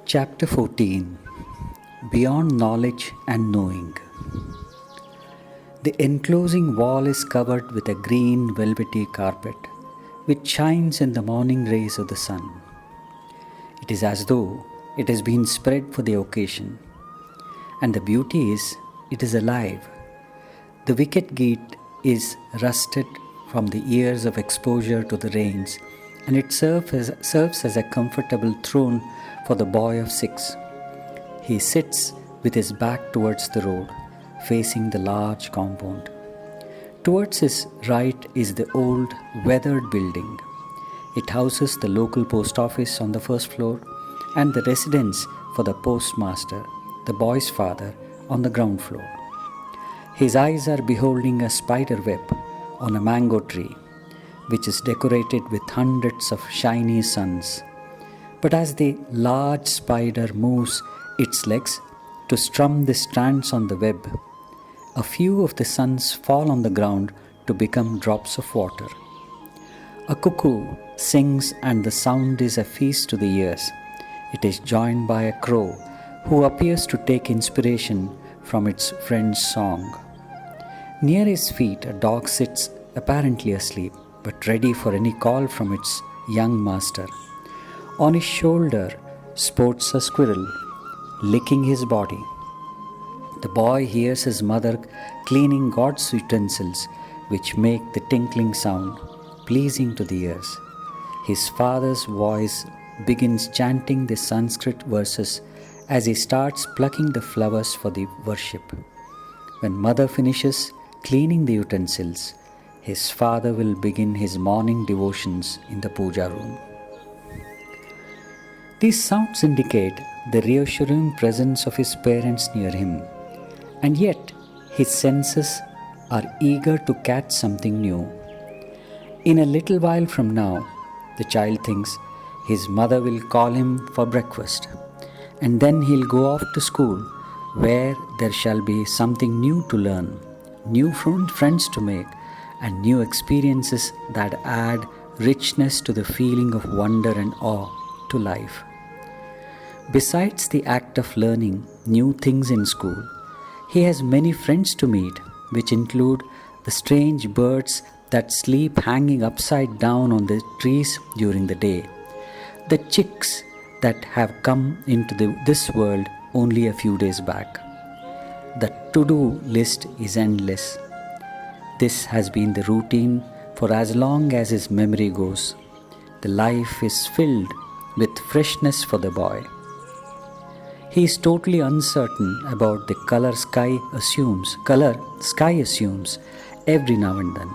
Chapter 14. Beyond Knowledge and Knowing. The enclosing wall is covered with a green velvety carpet, which shines in the morning rays of the sun. It is as though it has been spread for the occasion. And the beauty is, it is alive. The wicket gate is rusted from the years of exposure to the rains, and it serves as a comfortable throne for the boy of 6. He sits with his back towards the road, facing the large compound. Towards his right is the old, weathered building. It houses the local post office on the first floor and the residence for the postmaster, the boy's father, on the ground floor. His eyes are beholding a spider web on a mango tree, which is decorated with hundreds of shiny suns. But as the large spider moves its legs to strum the strands on the web, a few of the suns fall on the ground to become drops of water. A cuckoo sings, and the sound is a feast to the ears. It is joined by a crow who appears to take inspiration from its friend's song. Near his feet, a dog sits apparently asleep, but ready for any call from its young master. On his shoulder sports a squirrel, licking his body. The boy hears his mother cleaning God's utensils, which make the tinkling sound, pleasing to the ears. His father's voice begins chanting the Sanskrit verses as he starts plucking the flowers for the worship. When mother finishes cleaning the utensils, his father will begin his morning devotions in the puja room. These sounds indicate the reassuring presence of his parents near him, and yet his senses are eager to catch something new. In a little while from now, the child thinks his mother will call him for breakfast, and then he'll go off to school, where there shall be something new to learn, new friends to make, and new experiences that add richness to the feeling of wonder and awe to life. Besides the act of learning new things in school, he has many friends to meet, which include the strange birds that sleep hanging upside down on the trees during the day, the chicks that have come into this world only a few days back. The to-do list is endless. This has been the routine for as long as his memory goes. The life is filled with freshness for the boy. He is totally uncertain about the color sky assumes every now and then.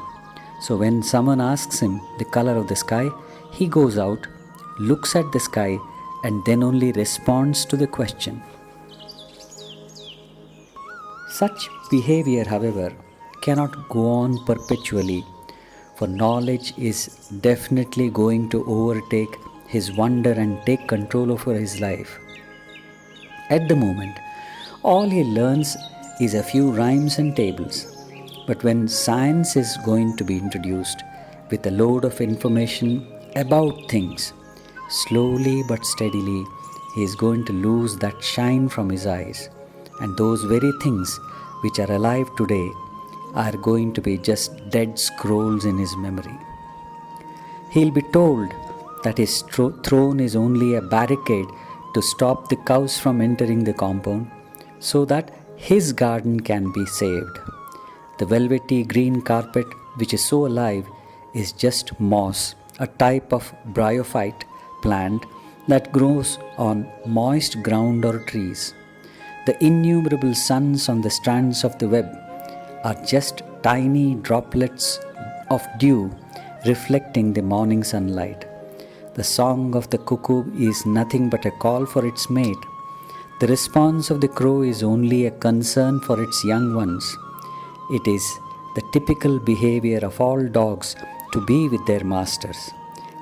So when someone asks him the color of the sky, he goes out, looks at the sky, and then only responds to the question. Such behavior, however, cannot go on perpetually, for knowledge is definitely going to overtake his wonder and take control over his life. At the moment, all he learns is a few rhymes and tables. But when science is going to be introduced with a load of information about things, slowly but steadily he is going to lose that shine from his eyes, and those very things which are alive today are going to be just dead scrolls in his memory. He'll be told that his throne is only a barricade to stop the cows from entering the compound, so that his garden can be saved. The velvety green carpet, which is so alive, is just moss, a type of bryophyte plant that grows on moist ground or trees. The innumerable suns on the strands of the web are just tiny droplets of dew reflecting the morning sunlight. The song of the cuckoo is nothing but a call for its mate. The response of the crow is only a concern for its young ones. It is the typical behavior of all dogs to be with their masters.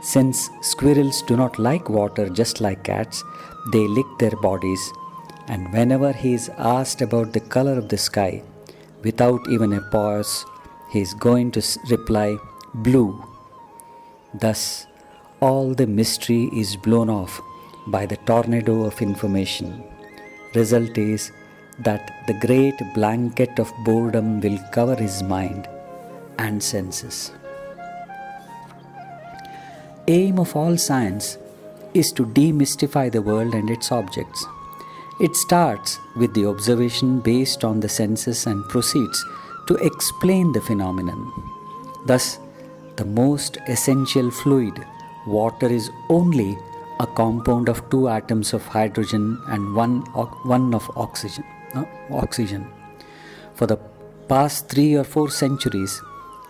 Since squirrels do not like water just like cats, they lick their bodies, and whenever he is asked about the color of the sky, without even a pause, he is going to reply, "Blue." Thus, all the mystery is blown off by the tornado of information. Result is that the great blanket of boredom will cover his mind and senses. Aim of all science is to demystify the world and its objects. It starts with the observation based on the senses and proceeds to explain the phenomenon. Thus, the most essential fluid, water, is only a compound of two atoms of hydrogen and one of oxygen. For the past 3 or 4 centuries,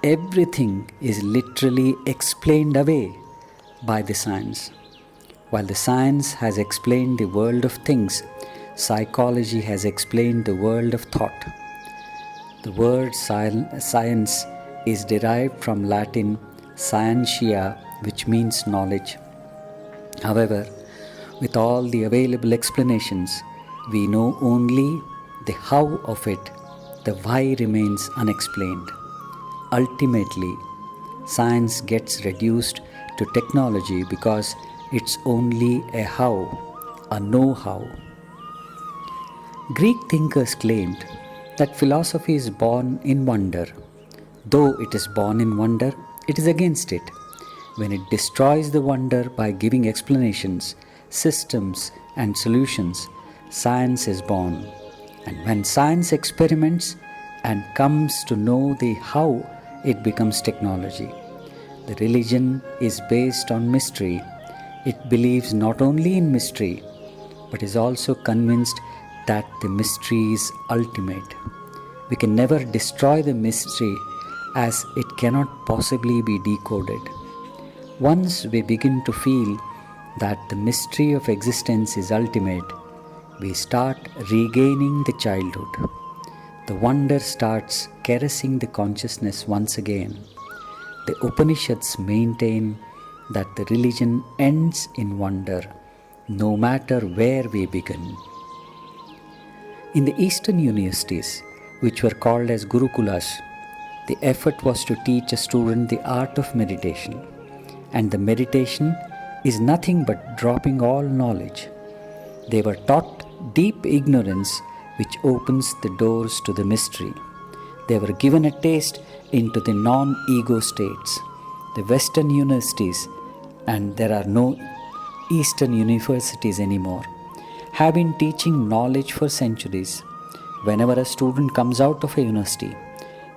everything is literally explained away by the science. While the science has explained the world of things, psychology has explained the world of thought. The word science is derived from Latin scientia, which means knowledge. However, with all the available explanations, we know only the how of it. The why remains unexplained. Ultimately, science gets reduced to technology because it's only a how, a know-how. Greek thinkers claimed that philosophy is born in wonder. Though it is born in wonder, it is against it. When it destroys the wonder by giving explanations, systems, and solutions, science is born. And when science experiments and comes to know the how, it becomes technology. The religion is based on mystery. It believes not only in mystery, but is also convinced that the mystery is ultimate. We can never destroy the mystery as it cannot possibly be decoded. Once we begin to feel that the mystery of existence is ultimate, we start regaining the childhood. The wonder starts caressing the consciousness once again. The Upanishads maintain that the religion ends in wonder, no matter where we begin. In the Eastern universities, which were called as Gurukulas, the effort was to teach a student the art of meditation. And the meditation is nothing but dropping all knowledge. They were taught deep ignorance, which opens the doors to the mystery. They were given a taste into the non-ego states. The Western universities, and there are no Eastern universities anymore, have been teaching knowledge for centuries. Whenever a student comes out of a university,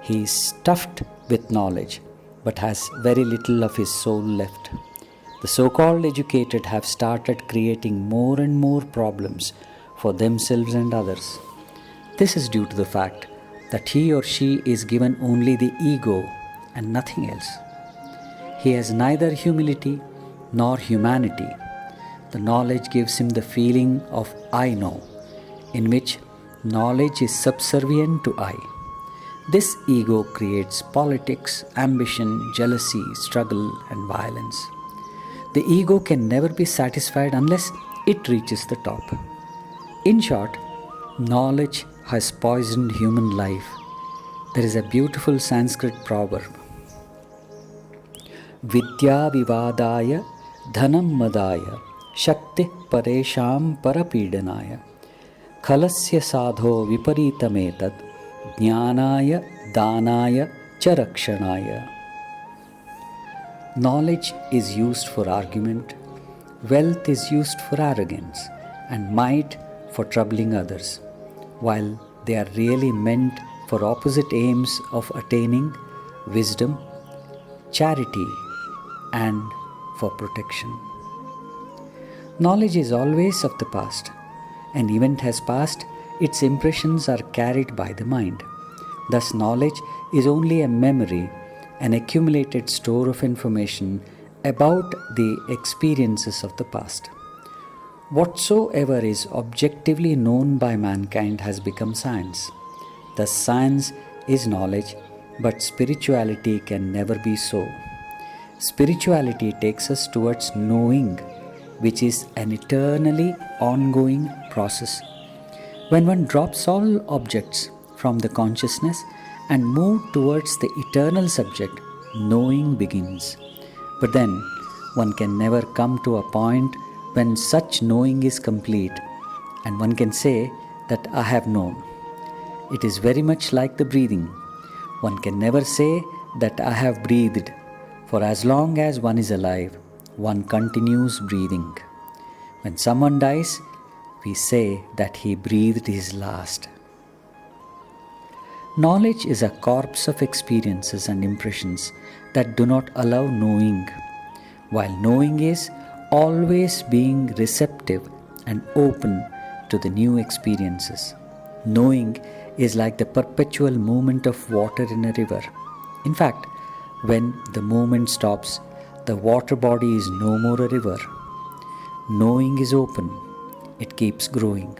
he is stuffed with knowledge, but has very little of his soul left. The so-called educated have started creating more and more problems for themselves and others. This is due to the fact that he or she is given only the ego and nothing else. He has neither humility nor humanity. The knowledge gives him the feeling of I know, in which knowledge is subservient to I. This ego creates politics, ambition, jealousy, struggle, and violence. The ego can never be satisfied unless it reaches the top. In short, knowledge has poisoned human life. There is a beautiful Sanskrit proverb. Vidya vivadaya dhanam madaya shakti paresham parapidanaya khalasya sadho viparitametad jnanaya danaya cha rakshanaya. Knowledge is used for argument, wealth is used for arrogance, and might for troubling others, while they are really meant for opposite aims of attaining wisdom, charity, and for protection. Knowledge is always of the past. An event has passed, its impressions are carried by the mind. Thus, knowledge is only a memory, an accumulated store of information about the experiences of the past. Whatsoever is objectively known by mankind has become science. Thus, science is knowledge, but spirituality can never be so. Spirituality takes us towards knowing, which is an eternally ongoing process. When one drops all objects from the consciousness and moves towards the eternal subject, knowing begins. But then one can never come to a point when such knowing is complete and one can say that I have known. It is very much like the breathing. One can never say that I have breathed, for as long as one is alive, one continues breathing. When someone dies, we say that he breathed his last. Knowledge is a corpse of experiences and impressions that do not allow knowing, while knowing is always being receptive and open to the new experiences. Knowing is like the perpetual movement of water in a river. In fact, when the movement stops, the water body is no more a river. Knowing is open, it keeps growing.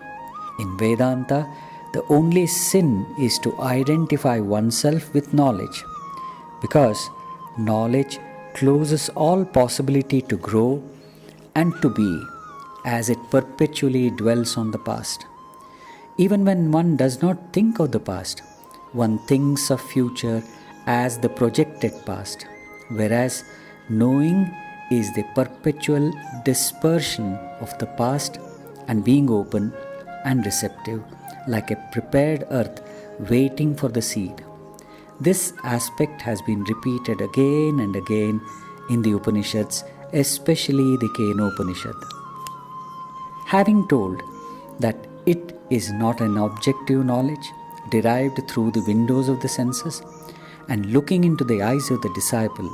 In Vedanta, the only sin is to identify oneself with knowledge, because knowledge closes all possibility to grow and to be, as it perpetually dwells on the past. Even when one does not think of the past, one thinks of future as the projected past, whereas knowing is the perpetual dispersion of the past and being open and receptive like a prepared earth waiting for the seed. This aspect has been repeated again and again in the Upanishads, especially the Kenopanishad. Having told that it is not an objective knowledge derived through the windows of the senses, and looking into the eyes of the disciple,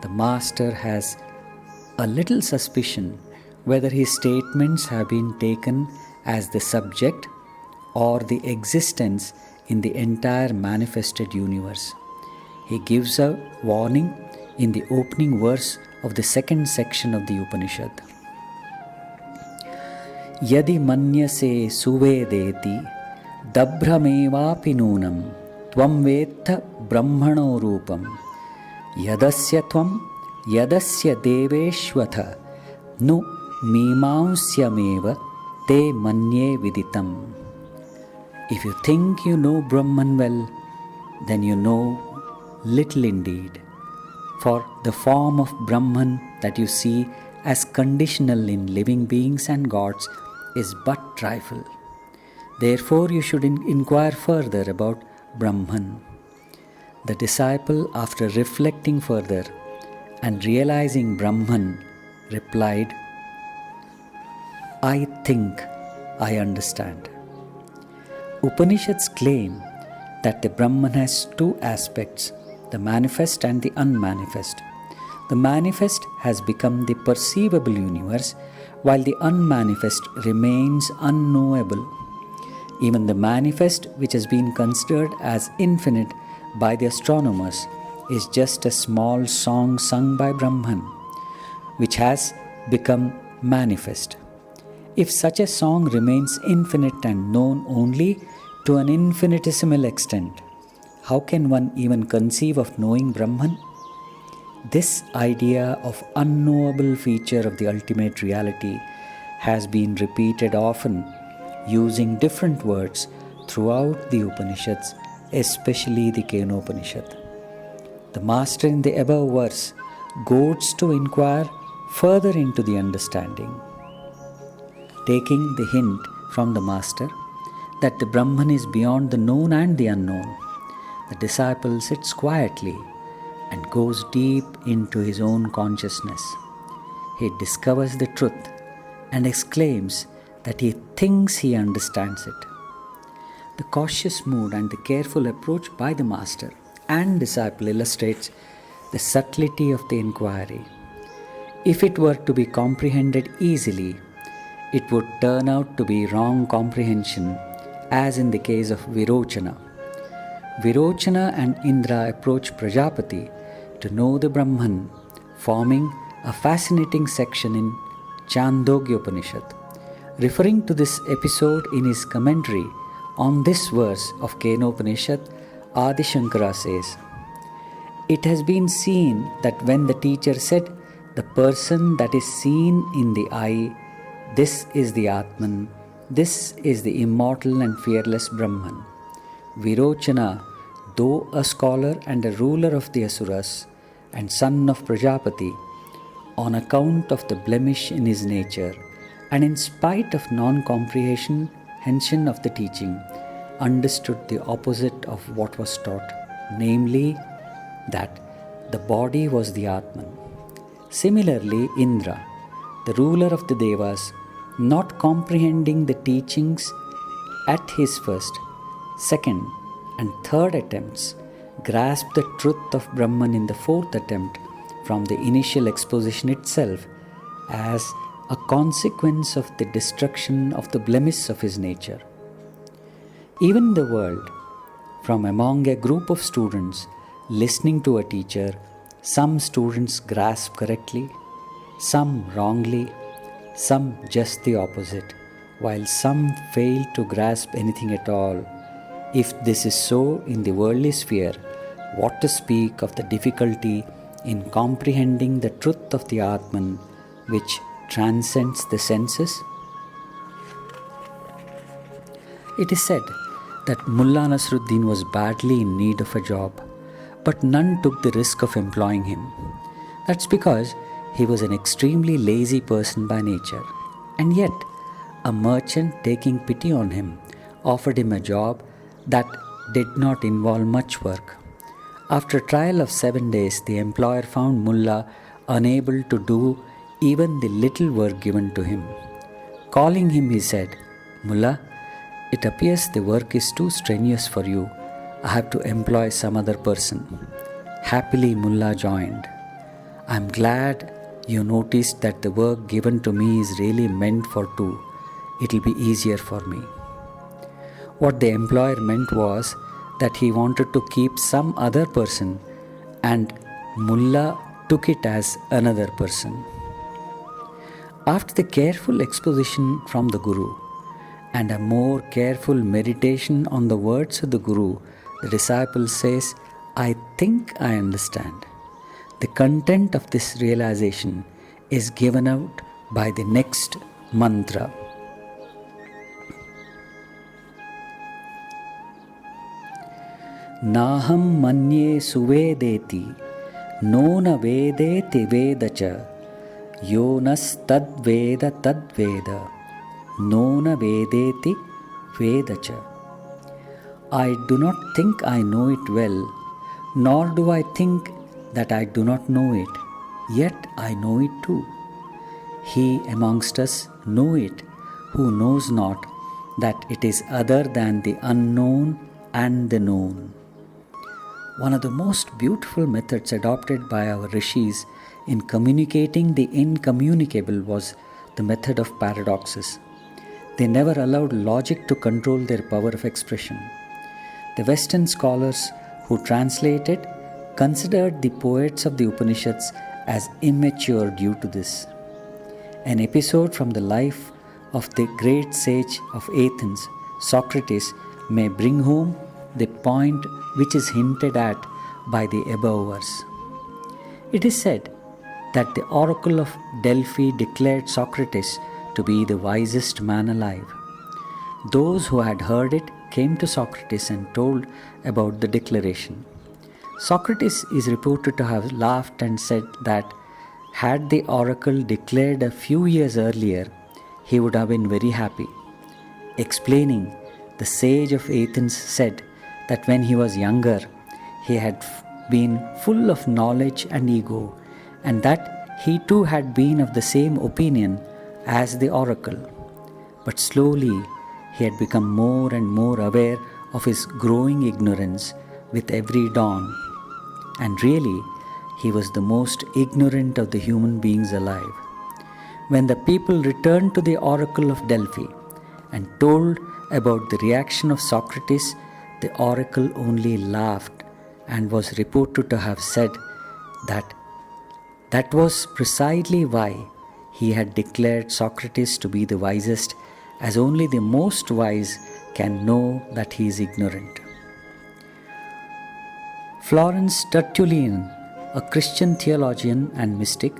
the master has a little suspicion whether his statements have been taken as the subject or the existence in the entire manifested universe. He gives a warning in the opening verse of the second section of the Upanishad. Yadi manyase suvedeti dabhramevapi nunam tvam vetta brahmano rupam yadasya tvam yadasya deveshvatha nu mimamsyameva te manye viditam. If you think you know Brahman well, then you know little indeed. For the form of Brahman that you see as conditional in living beings and gods is but trifle. Therefore, you should inquire further about Brahman. The disciple, after reflecting further and realizing Brahman, replied, I think I understand. Upanishads claim that the Brahman has two aspects, the manifest and the unmanifest. The manifest has become the perceivable universe, while the unmanifest remains unknowable. Even the manifest, which has been considered as infinite by the astronomers, is just a small song sung by Brahman, which has become manifest. If such a song remains infinite and known only to an infinitesimal extent, how can one even conceive of knowing Brahman? This idea of unknowable feature of the ultimate reality has been repeated often using different words throughout the Upanishads, especially the Kenopanishad. The master in the above verse goes to inquire further into the understanding. Taking the hint from the master that the Brahman is beyond the known and the unknown, the disciple sits quietly and goes deep into his own consciousness. He discovers the truth and exclaims that he thinks he understands it. The cautious mood and the careful approach by the master and disciple illustrates the subtlety of the inquiry. If it were to be comprehended easily, it would turn out to be wrong comprehension, as in the case of Virochana. Virochana and Indra approach Prajapati to know the Brahman, forming a fascinating section in Chandogya Upanishad. Referring to this episode in his commentary on this verse of Kenopanishad, Adi Shankara says, "It has been seen that when the teacher said, 'The person that is seen in the eye, this is the Atman, this is the immortal and fearless Brahman,' Virochana, though a scholar and a ruler of the Asuras and son of Prajapati, on account of the blemish in his nature, and in spite of non-comprehension of the teaching, understood the opposite of what was taught, namely that the body was the Atman. Similarly, Indra, the ruler of the Devas, not comprehending the teachings at his first, second, and third attempts, grasped the truth of Brahman in the fourth attempt from the initial exposition itself as a consequence of the destruction of the blemish of his nature. Even in the world, from among a group of students listening to a teacher, some students grasp correctly, some wrongly, some just the opposite, while some fail to grasp anything at all. If this is so in the worldly sphere, what to speak of the difficulty in comprehending the truth of the Atman, which transcends the senses? It is said that Mullah Nasruddin was badly in need of a job, but none took the risk of employing him. That's because he was an extremely lazy person by nature, and yet a merchant, taking pity on him, offered him a job that did not involve much work. After a trial of 7 days, the employer found Mullah unable to do even the little work given to him. Calling him, he said, "Mullah, it appears the work is too strenuous for you. I have to employ some other person." Happily, Mullah joined. "I am glad you noticed that the work given to me is really meant for two. It will be easier for me." What the employer meant was that he wanted to keep some other person, and Mullah took it as another person. After the careful exposition from the Guru and a more careful meditation on the words of the Guru, the disciple says, "I think I understand." The content of this realization is given out by the next mantra. Naham manye suvedeti, nona vedeti vedacha, yonas tadveda tadveda, nona vedeti vedacha. I do not think I know it well, nor do I think that I do not know it, yet I know it too. He amongst us know it who knows not that it is other than the unknown and the known. One of the most beautiful methods adopted by our rishis in communicating the incommunicable was the method of paradoxes. They never allowed logic to control their power of expression. The Western scholars who translated considered the poets of the Upanishads as immature due to this. An episode from the life of the great sage of Athens, Socrates, may bring home the point which is hinted at by the above verse. It is said that the oracle of Delphi declared Socrates to be the wisest man alive. Those who had heard it came to Socrates and told about the declaration. Socrates is reported to have laughed and said that had the oracle declared a few years earlier, he would have been very happy. Explaining, the sage of Athens said that when he was younger, he had been full of knowledge and ego, and that he too had been of the same opinion as the oracle. But slowly he had become more and more aware of his growing ignorance with every dawn. And really, he was the most ignorant of the human beings alive. When the people returned to the oracle of Delphi and told about the reaction of Socrates, the oracle only laughed and was reported to have said that that was precisely why he had declared Socrates to be the wisest, as only the most wise can know that he is ignorant. Florence Tertullian, a Christian theologian and mystic,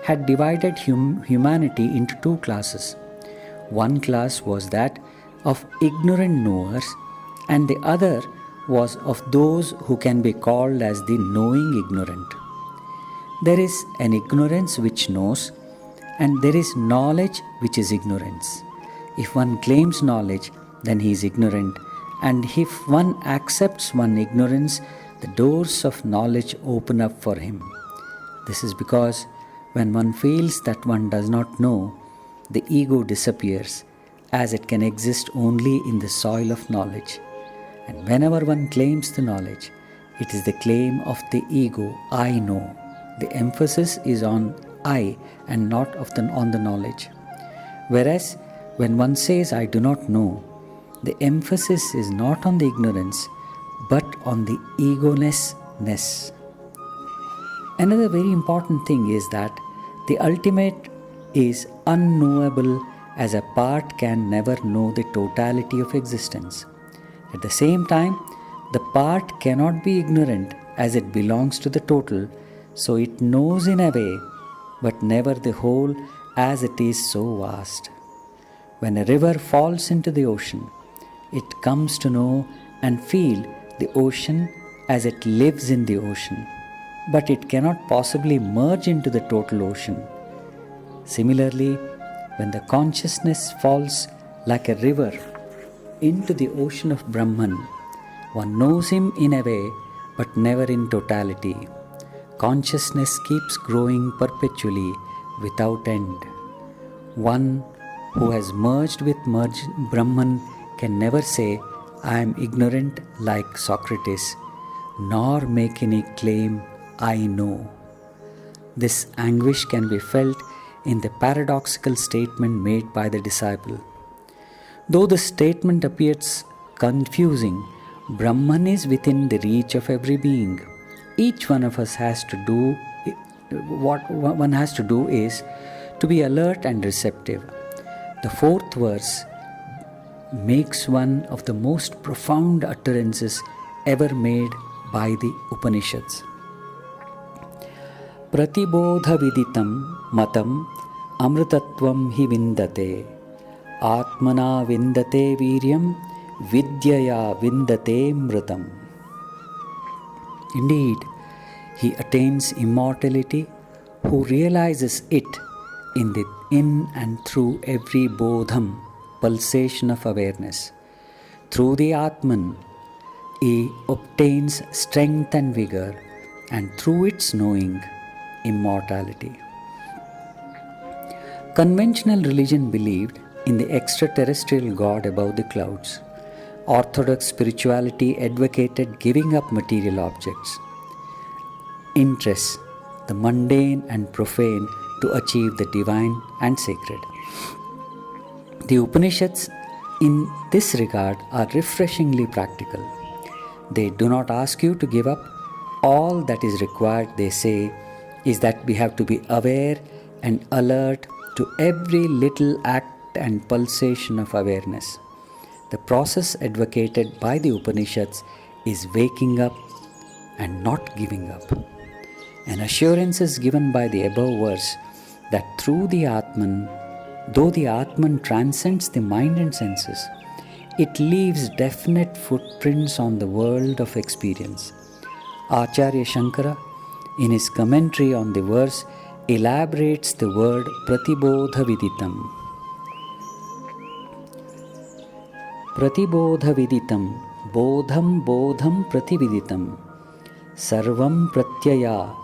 had divided humanity into two classes. One class was that of ignorant knowers, and the other was of those who can be called as the knowing ignorant. There is an ignorance which knows, and there is knowledge which is ignorance. If one claims knowledge, then he is ignorant, and if one accepts one ignorance, the doors of knowledge open up for him. This is because when one feels that one does not know, the ego disappears, as it can exist only in the soil of knowledge. And whenever one claims the knowledge, it is the claim of the ego, I know. The emphasis is on I and not on the knowledge. Whereas when one says I do not know, the emphasis is not on the ignorance but on the egolessness. Another very important thing is that the ultimate is unknowable, as a part can never know the totality of existence. At the same time, the part cannot be ignorant, as it belongs to the total, so it knows in a way, but never the whole, as it is so vast. When a river falls into the ocean, it comes to know and feel the ocean as it lives in the ocean, but it cannot possibly merge into the total ocean. Similarly, when the consciousness falls like a river into the ocean of Brahman, one knows him in a way, but never in totality. Consciousness keeps growing perpetually without end. One who has merged with Brahman can never say, I am ignorant like Socrates, nor make any claim, I know. This anguish can be felt in the paradoxical statement made by the disciple. Though the statement appears confusing, Brahman is within the reach of every being. Each one of us has to do, what one has to do is to be alert and receptive. The fourth verse makes one of the most profound utterances ever made by the Upanishads. Pratibodha viditam matam amrutatvam hi vindate atmana vindate viryam vidyaya vindate mrutam. Indeed, he attains immortality who realizes it in and through every bodham, pulsation of awareness. Through the Atman, he obtains strength and vigor, and through its knowing, immortality. Conventional religion believed in the extraterrestrial God above the clouds. Orthodox spirituality advocated giving up material objects, interests, the mundane and profane, to achieve the divine and sacred. The Upanishads in this regard are refreshingly practical. They do not ask you to give up. All that is required, they say, is that we have to be aware and alert to every little act and pulsation of awareness. The process advocated by the Upanishads is waking up and not giving up. An assurance is given by the above verse that through the Atman, though the Atman transcends the mind and senses, it leaves definite footprints on the world of experience. Acharya Shankara, in his commentary on the verse, elaborates the word pratibodha viditam. Pratibodha viditam, bodham pratividitam, sarvam pratyaya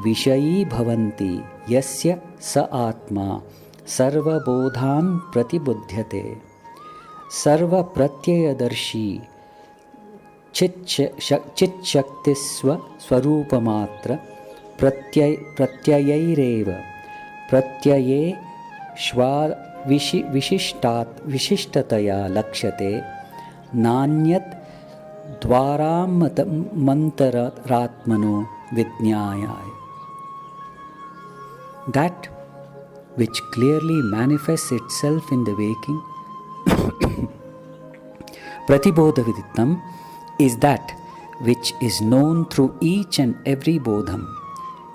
vishayi bhavanti yasya sa atma sarva bodhan pratibudhyate. Sarva pratyayadarshi chit-shaktisva swarupamatra pratyayaireva pratyaye shva vishishtaya lakshate nanyat dvaramantararatmano vidnyaya. That which clearly manifests itself in the waking, Pratibodha viditam, is that which is known through each and every bodham.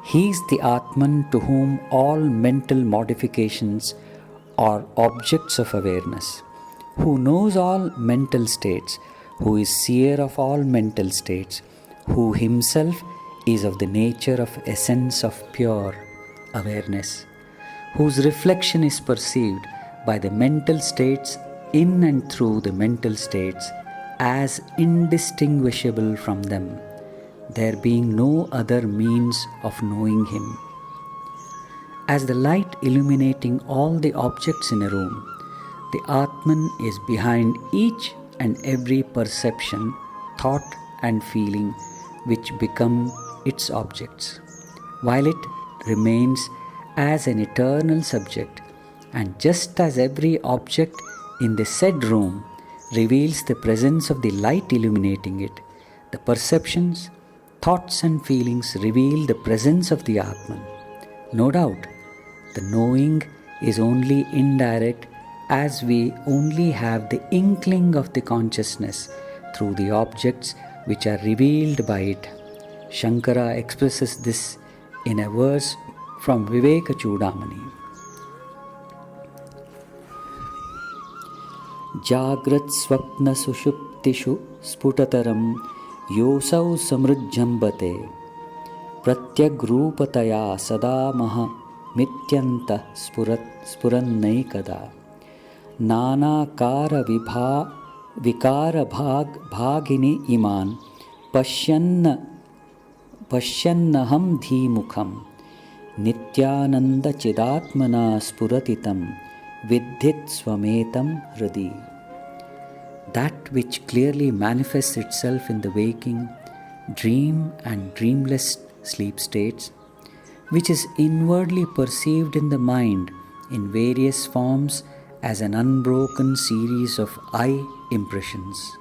He is the Atman to whom all mental modifications are objects of awareness, who knows all mental states, who is seer of all mental states, who himself is of the nature of essence of pure awareness, whose reflection is perceived by the mental states in and through the mental states as indistinguishable from them, there being no other means of knowing him. As the light illuminating all the objects in a room, the Atman is behind each and every perception, thought and feeling which become its objects, while it remains as an eternal subject, and just as every object in the said room reveals the presence of the light illuminating it, the perceptions, thoughts and feelings reveal the presence of the Atman. No doubt, the knowing is only indirect, as we only have the inkling of the consciousness through the objects which are revealed by it. Shankara expresses this in a verse from Viveka Chudamani. Jagrat Swapna Sushuptishu Sputataram Yosau Samrujjambate Pratyagrupataya Sada Maha Mityanta Spurannaikada Nanakara Vikara Bhagini Iman Pashyannaham Dhimukham Nityananda Chidatmana Spuratitam Vidhit Swametam Hradi. That which clearly manifests itself in the waking, dream and dreamless sleep states, which is inwardly perceived in the mind in various forms as an unbroken series of eye impressions,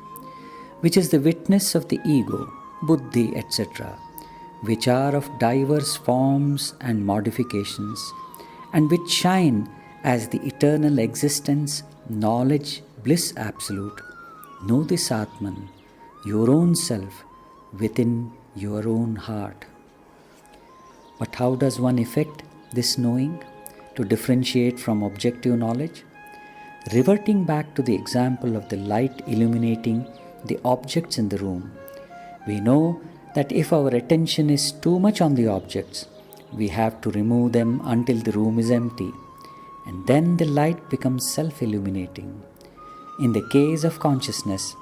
which is the witness of the ego, buddhi, etc., which are of diverse forms and modifications, and which shine as the eternal existence, knowledge, bliss absolute. Know this Atman, your own self, within your own heart. But how does one effect this knowing to differentiate from objective knowledge? Reverting back to the example of the light illuminating the objects in the room, we know that if our attention is too much on the objects, we have to remove them until the room is empty, and then the light becomes self-illuminating. In the case of consciousness,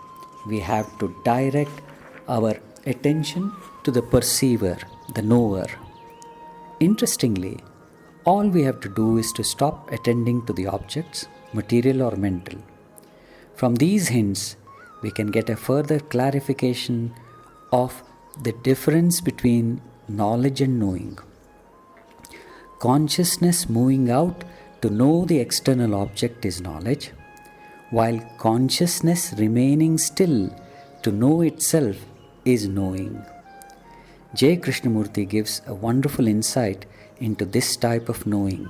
we have to direct our attention to the perceiver, the knower. Interestingly, all we have to do is to stop attending to the objects, material or mental. From these hints, we can get a further clarification of the difference between knowledge and knowing. Consciousness moving out to know the external object is knowledge, while consciousness remaining still to know itself is knowing. J. Krishnamurti gives a wonderful insight into this type of knowing.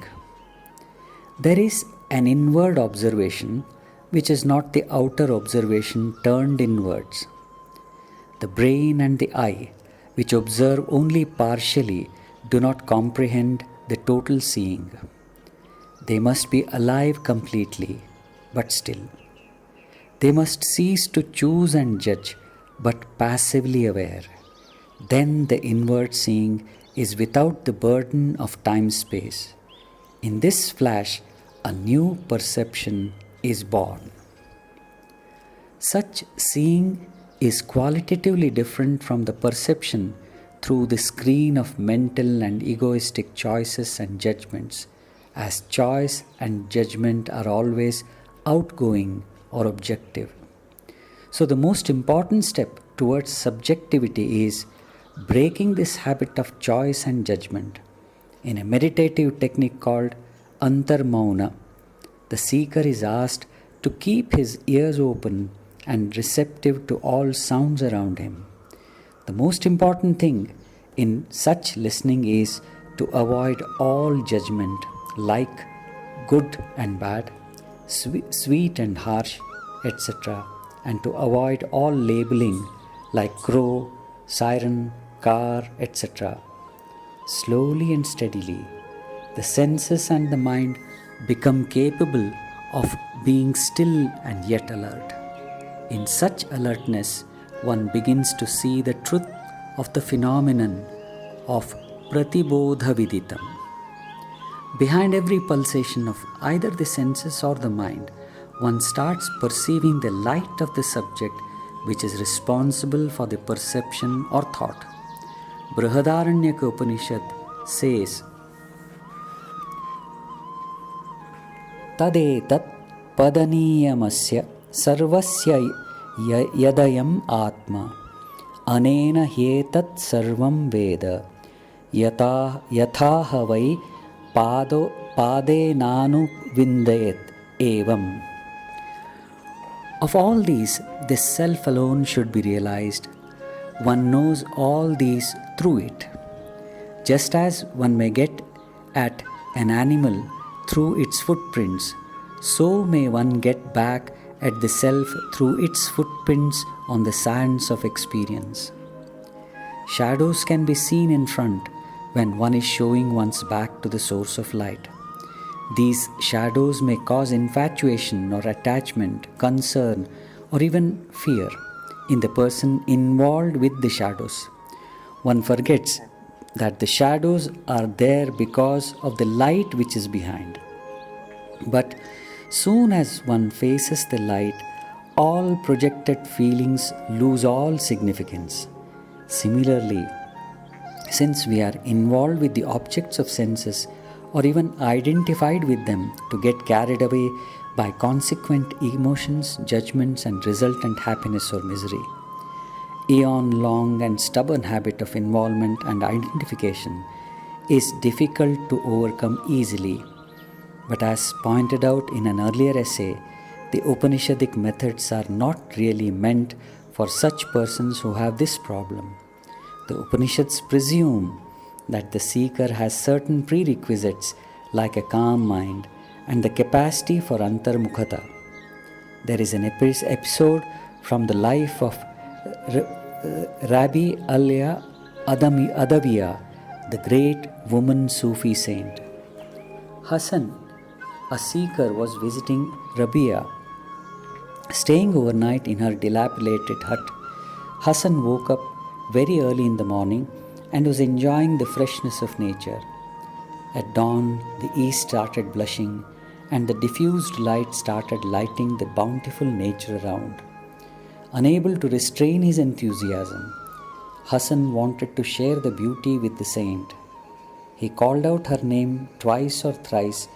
There is an inward observation which is not the outer observation turned inwards. The brain and the eye, which observe only partially, do not comprehend the total seeing. They must be alive completely, but still. They must cease to choose and judge, but passively aware. Then the inward seeing is without the burden of time-space. In this flash, a new perception is born. Such seeing is qualitatively different from the perception through the screen of mental and egoistic choices and judgments, as choice and judgment are always outgoing or objective. So the most important step towards subjectivity is breaking this habit of choice and judgment. In a meditative technique called Antarmauna, the seeker is asked to keep his ears open and receptive to all sounds around him. The most important thing in such listening is to avoid all judgment, like good and bad, sweet and harsh, etc., and to avoid all labeling like crow, siren, car, etc. Slowly and steadily, the senses and the mind become capable of being still and yet alert. In such alertness, one begins to see the truth of the phenomenon of Pratibodha Viditam. Behind every pulsation of either the senses or the mind, one starts perceiving the light of the subject which is responsible for the perception or thought. Brihadaranyaka Upanishad says, Tadetat padaniyamasya sarvasya yadayam atma anena hyetat sarvam veda yatha vai pade nanu vindayet evam. Of all these, the self alone should be realized. One knows all these through it. Just as one may get at an animal through its footprints, so may one get back at the self through its footprints on the sands of experience. Shadows can be seen in front when one is showing one's back to the source of light. These shadows may cause infatuation or attachment, concern, or even fear in the person involved with the shadows. One forgets that the shadows are there because of the light which is behind. But soon as one faces the light, all projected feelings lose all significance. Similarly, since we are involved with the objects of senses or even identified with them to get carried away by consequent emotions, judgments, and resultant happiness or misery, eon-long and stubborn habit of involvement and identification is difficult to overcome easily. But as pointed out in an earlier essay, the Upanishadic methods are not really meant for such persons who have this problem. The Upanishads presume that the seeker has certain prerequisites like a calm mind and the capacity for antarmukhata. There is an episode from the life of Rabbi Alya Adawiya, the great woman Sufi saint. Hassan, a seeker, was visiting Rabia, staying overnight in her dilapidated hut. Hassan woke up very early in the morning and was enjoying the freshness of nature. At dawn, the east started blushing and the diffused light started lighting the bountiful nature around. Unable to restrain his enthusiasm, Hassan wanted to share the beauty with the saint. He called out her name twice or thrice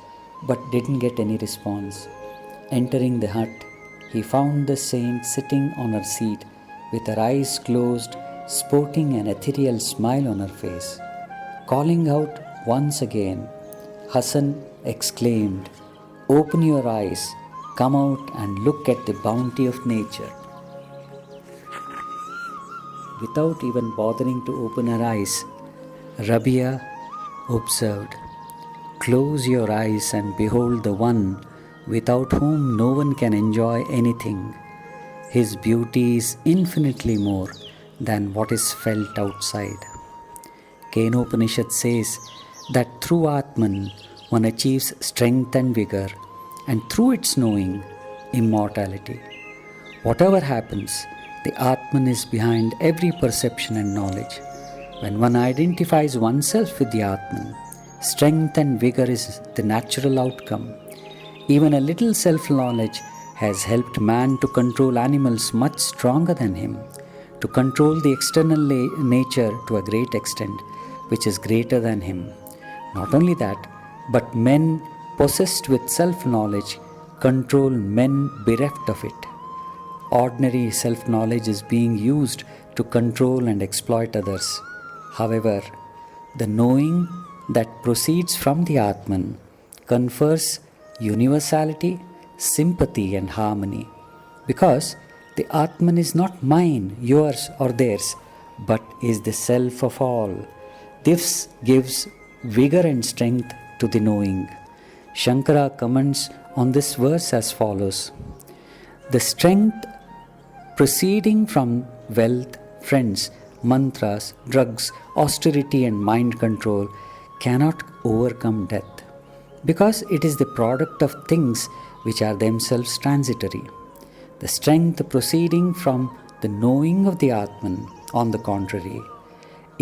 but didn't get any response. Entering the hut, he found the saint sitting on her seat with her eyes closed, sporting an ethereal smile on her face. Calling out once again, Hassan exclaimed, "Open your eyes, come out and look at the bounty of nature." Without even bothering to open her eyes, Rabia observed, "Close your eyes and behold the one without whom no one can enjoy anything. His beauty is infinitely more than what is felt outside." Kenopanishad says that through Atman one achieves strength and vigor, and through its knowing, immortality. Whatever happens, the Atman is behind every perception and knowledge. When one identifies oneself with the Atman, strength and vigor is the natural outcome. Even a little self-knowledge has helped man to control animals much stronger than him, to control the external nature to a great extent, which is greater than him. Not only that, but men possessed with self-knowledge control men bereft of it. Ordinary self-knowledge is being used to control and exploit others. However, the knowing that proceeds from the Atman confers universality, sympathy and harmony, because the Atman is not mine, yours or theirs, but is the self of all. This gives vigor and strength to the knowing. Shankara comments on this verse as follows: "The strength proceeding from wealth, friends, mantras, drugs, austerity and mind control cannot overcome death, because it is the product of things which are themselves transitory. The strength proceeding from the knowing of the Atman, on the contrary,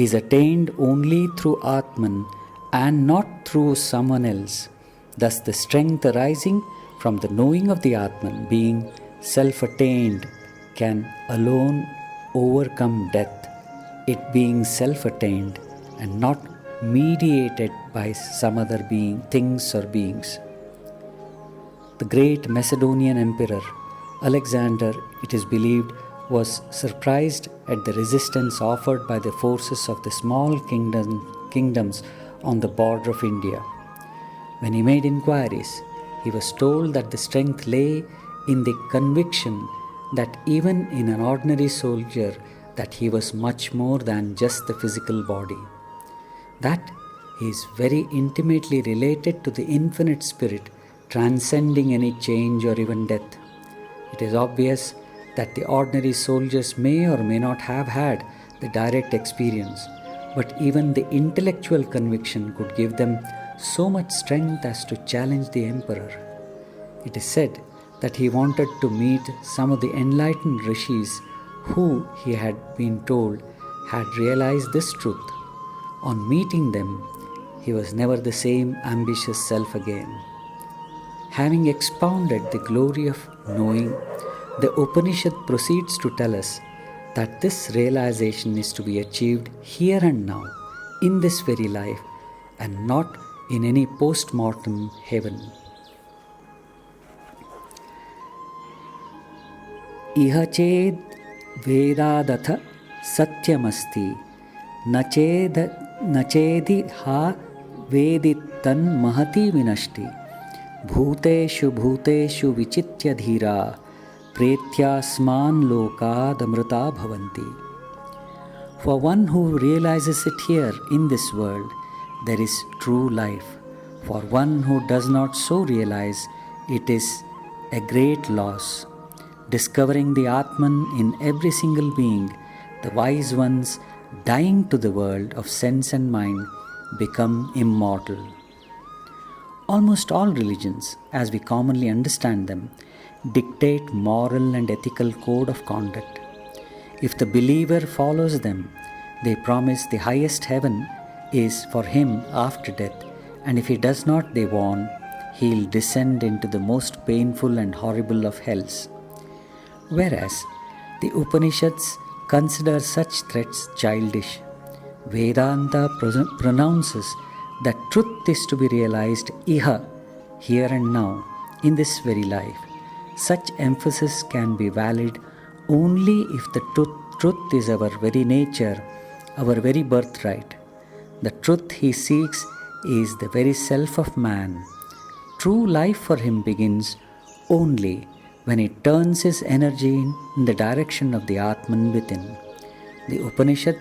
is attained only through Atman and not through someone else. Thus, the strength arising from the knowing of the Atman, being self-attained, can alone overcome death, it being self-attained and not mediated by some other being, things or beings. The great Macedonian emperor Alexander, it is believed, was surprised at the resistance offered by the forces of the small kingdoms on the border of India. When he made inquiries, he was told that the strength lay in the conviction that even in an ordinary soldier that he was much more than just the physical body, that he is very intimately related to the infinite spirit transcending any change or even death. It is obvious that the ordinary soldiers may or may not have had the direct experience, but even the intellectual conviction could give them so much strength as to challenge the emperor. It is said that he wanted to meet some of the enlightened rishis who, he had been told, had realized this truth. On meeting them, he was never the same ambitious self again. Having expounded the glory of knowing, the Upanishad proceeds to tell us that this realization is to be achieved here and now, in this very life, and not in any post-mortem heaven. Iha ched vedadatha satyamasti nachedi ha vedittan mahati vinashti bhuteshu bhuteshu vichitya dhira pretyasman lokadamrita bhavanti. For one who realizes it here in this world, there is true life. For one who does not so realize, it is a great loss. Discovering the Atman in every single being, the wise ones, dying to the world of sense and mind, become immortal. Almost all religions, as we commonly understand them, dictate moral and ethical code of conduct. If the believer follows them, they promise the highest heaven is for him after death, and if he does not, they warn, he'll descend into the most painful and horrible of hells. Whereas the Upanishads consider such threats childish. Vedanta pronounces that truth is to be realized iha, here and now, in this very life. Such emphasis can be valid only if the truth is our very nature, our very birthright. The truth he seeks is the very self of man. True life for him begins only when he turns his energy in the direction of the Atman within. The Upanishad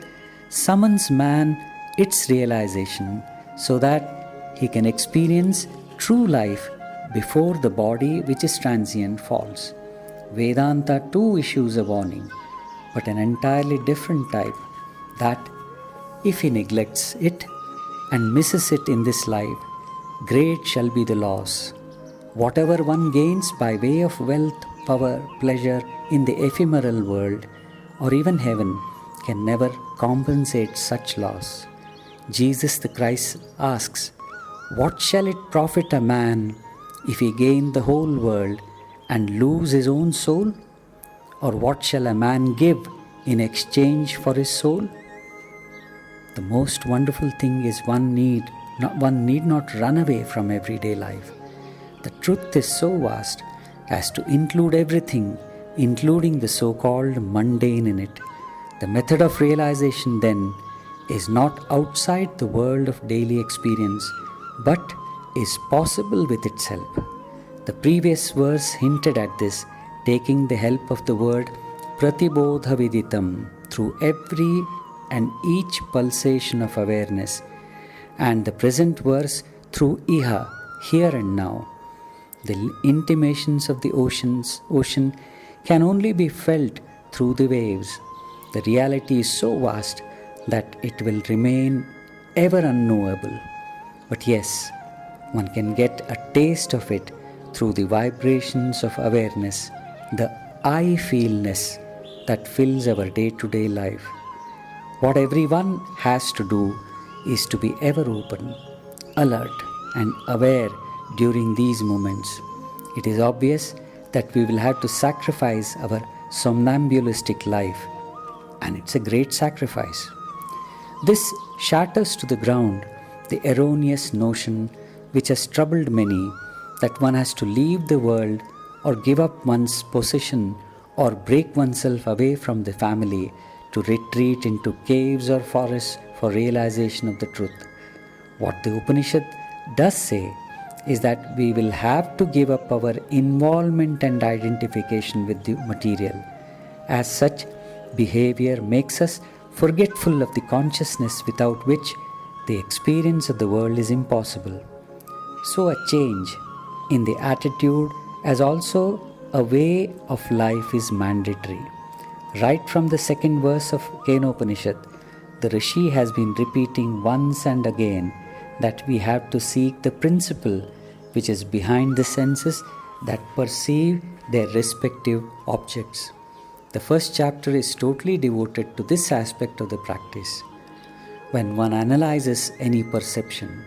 summons man its realization so that he can experience true life before the body which is transient falls. Vedanta too issues a warning, but an entirely different type, that if he neglects it and misses it in this life, great shall be the loss. Whatever one gains by way of wealth, power, pleasure in the ephemeral world, or even heaven, can never compensate such loss. Jesus the Christ asks, "What shall it profit a man if he gain the whole world and lose his own soul? Or what shall a man give in exchange for his soul?" The most wonderful thing is one need not run away from everyday life. The truth is so vast as to include everything, including the so-called mundane in it. The method of realization then is not outside the world of daily experience, but is possible with its help. The previous verse hinted at this, taking the help of the word pratibodha viditam through every and each pulsation of awareness, and the present verse through iha, here and now. The intimations of the ocean can only be felt through the waves. The reality is so vast that it will remain ever unknowable. But yes, one can get a taste of it through the vibrations of awareness, the I feelness that fills our day-to-day life. What everyone has to do is to be ever open, alert, and aware during these moments. It is obvious that we will have to sacrifice our somnambulistic life, and it's a great sacrifice. This shatters to the ground the erroneous notion which has troubled many that one has to leave the world or give up one's position or break oneself away from the family to retreat into caves or forests for realization of the truth. What the Upanishad does say is that we will have to give up our involvement and identification with the material. As such, behavior makes us forgetful of the consciousness without which the experience of the world is impossible. So, a change in the attitude as also a way of life is mandatory. Right from the second verse of Kenopanishad, the Rishi has been repeating once and again that we have to seek the principle which is behind the senses that perceive their respective objects. The first chapter is totally devoted to this aspect of the practice. When one analyzes any perception,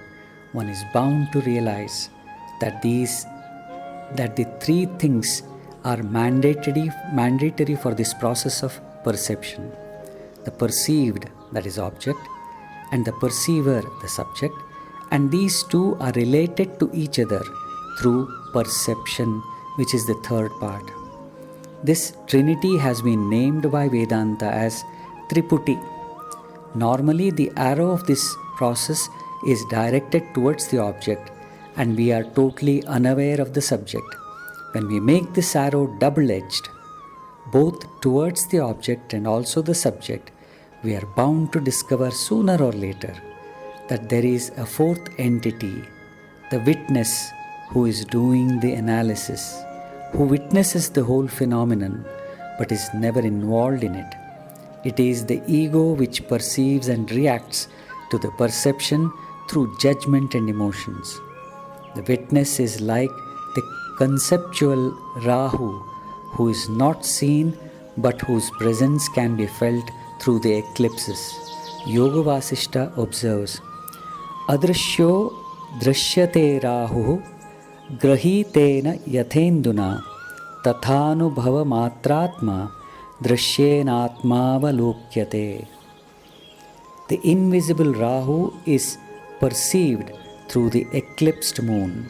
one is bound to realize that the three things are mandatory for this process of perception. The perceived, that is object, and the perceiver, the subject, and these two are related to each other through perception, which is the third part. This trinity has been named by Vedanta as Triputi. Normally, the arrow of this process is directed towards the object, and we are totally unaware of the subject. When we make this arrow double-edged, both towards the object and also the subject, we are bound to discover sooner or later that there is a fourth entity, the witness, who is doing the analysis, who witnesses the whole phenomenon but is never involved in it. It is the ego which perceives and reacts to the perception through judgment and emotions. The witness is like the conceptual Rahu, who is not seen but whose presence can be felt through the eclipses. Yoga Vasishta observes, Adrishyo drishyate Rahu grahitena yathenduna tathanubhava matratma drisyenatmavalokyate. The invisible Rahu is perceived through the eclipsed moon.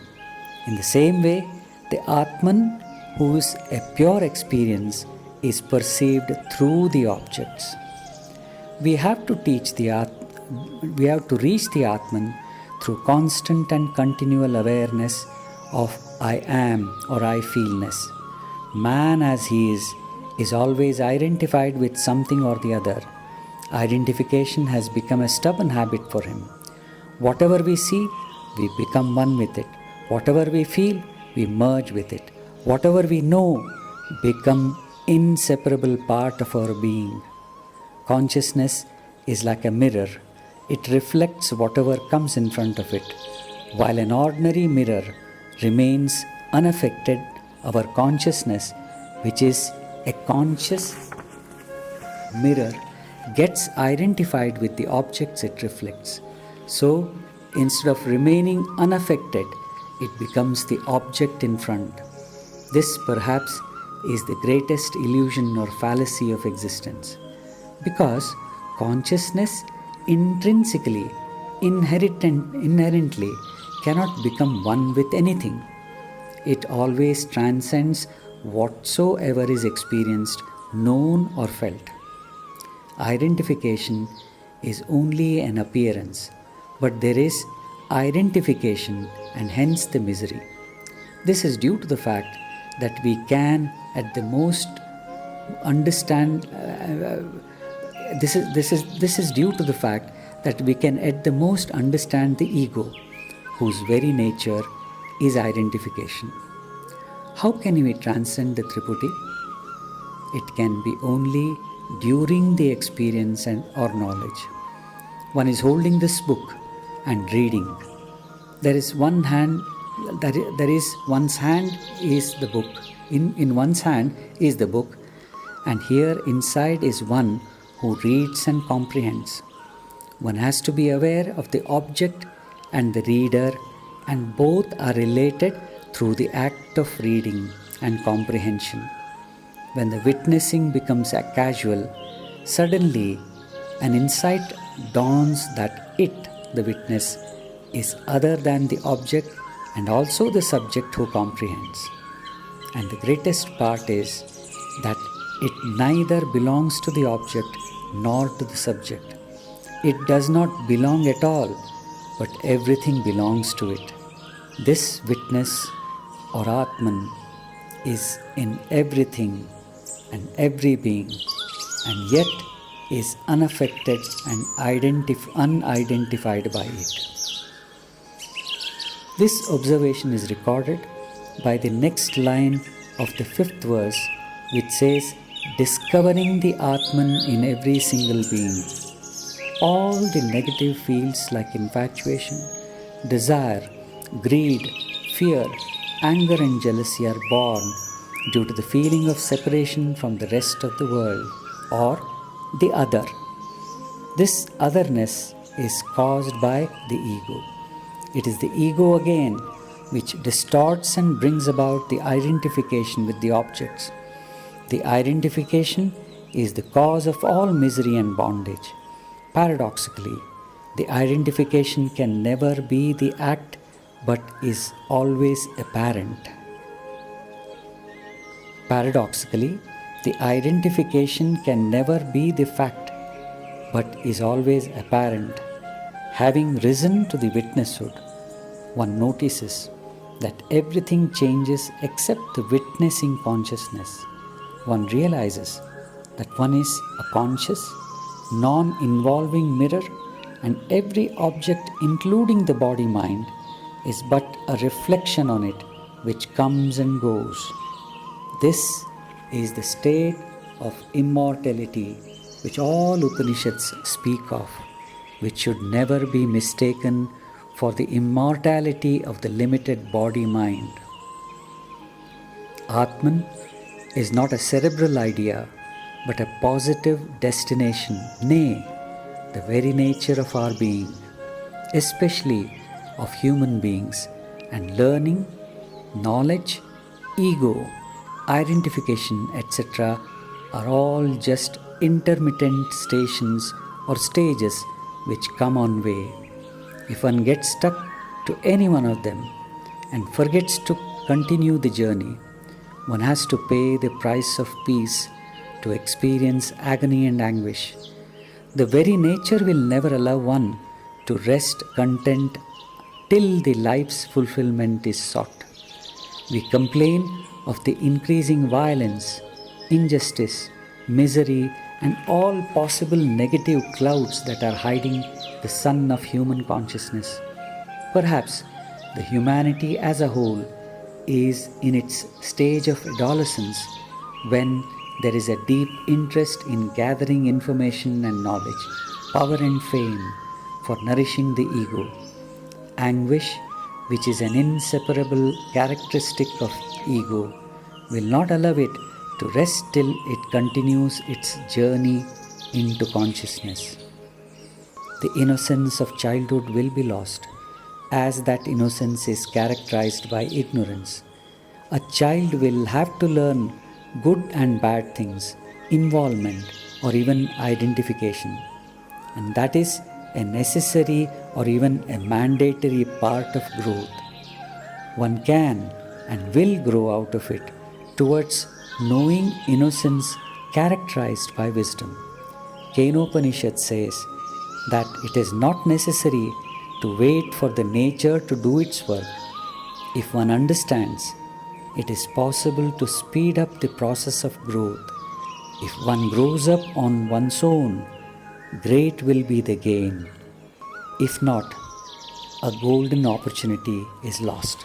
In the same way, the Atman, who is a pure experience, is perceived through the objects. We have to reach the Atman through constant and continual awareness of I am or I feelness. Man as he is always identified with something or the other. Identification has become a stubborn habit for him. Whatever we see, we become one with it. Whatever we feel, we merge with it. Whatever we know, become inseparable part of our being. Consciousness is like a mirror. It reflects whatever comes in front of it. While an ordinary mirror remains unaffected, our consciousness, which is a conscious mirror, gets identified with the objects it reflects. So, instead of remaining unaffected, it becomes the object in front. This perhaps is the greatest illusion or fallacy of existence, because consciousness intrinsically, inherently cannot become one with anything. It always transcends whatsoever is experienced, known or felt. Identification is only an appearance, but there is identification and hence the misery. This is due to the fact that we can at the most understand this is due to the fact that we can at the most understand the ego, whose very nature is identification. How can we transcend the Triputi? It can be only during the experience or knowledge. One is holding this book and reading. There is one's hand is the book. In one's hand is the book, and here inside is one who reads and comprehends. One has to be aware of the object and the reader, and both are related through the act of reading and comprehension. When the witnessing becomes casual, suddenly an insight dawns that it, the witness, is other than the object and also the subject who comprehends. And the greatest part is that it neither belongs to the object nor to the subject. It does not belong at all, but everything belongs to it. This witness or Atman is in everything and every being, and yet is unaffected and unidentified by it. This observation is recorded by the next line of the 5th verse, which says, discovering the Atman in every single being. All the negative feels like infatuation, desire, greed, fear, anger and jealousy are born due to the feeling of separation from the rest of the world, or the other. This otherness is caused by the ego. It is the ego again which distorts and brings about the identification with the objects. The identification is the cause of all misery and bondage. Paradoxically, the identification can never be the act but is always apparent. Paradoxically, the identification can never be the fact but is always apparent. Having risen to the witnesshood, one notices that everything changes except the witnessing consciousness. One realizes that one is a conscious, non-involving mirror, and every object, including the body-mind, is but a reflection on it which comes and goes. This is the state of immortality which all Upanishads speak of, which should never be mistaken for the immortality of the limited body-mind. Atman is not a cerebral idea, but a positive destination, nay, the very nature of our being, especially of human beings, and learning, knowledge, ego, identification, etc. are all just intermittent stations or stages which come on way. If one gets stuck to any one of them and forgets to continue the journey, one has to pay the price of peace to experience agony and anguish. The very nature will never allow one to rest content till the life's fulfillment is sought. We complain of the increasing violence, injustice, misery, and all possible negative clouds that are hiding the sun of human consciousness. Perhaps the humanity as a whole is in its stage of adolescence, when there is a deep interest in gathering information and knowledge, power and fame for nourishing the ego. Anguish, which is an inseparable characteristic of ego, will not allow it to rest till it continues its journey into consciousness. The innocence of childhood will be lost, as that innocence is characterized by ignorance. A child will have to learn good and bad things, involvement, or even identification. And that is a necessary or even a mandatory part of growth. One can and will grow out of it towards knowing innocence characterized by wisdom. Kenopanishad says that it is not necessary to wait for the nature to do its work. If one understands, it is possible to speed up the process of growth. If one grows up on one's own, great will be the gain. If not, a golden opportunity is lost.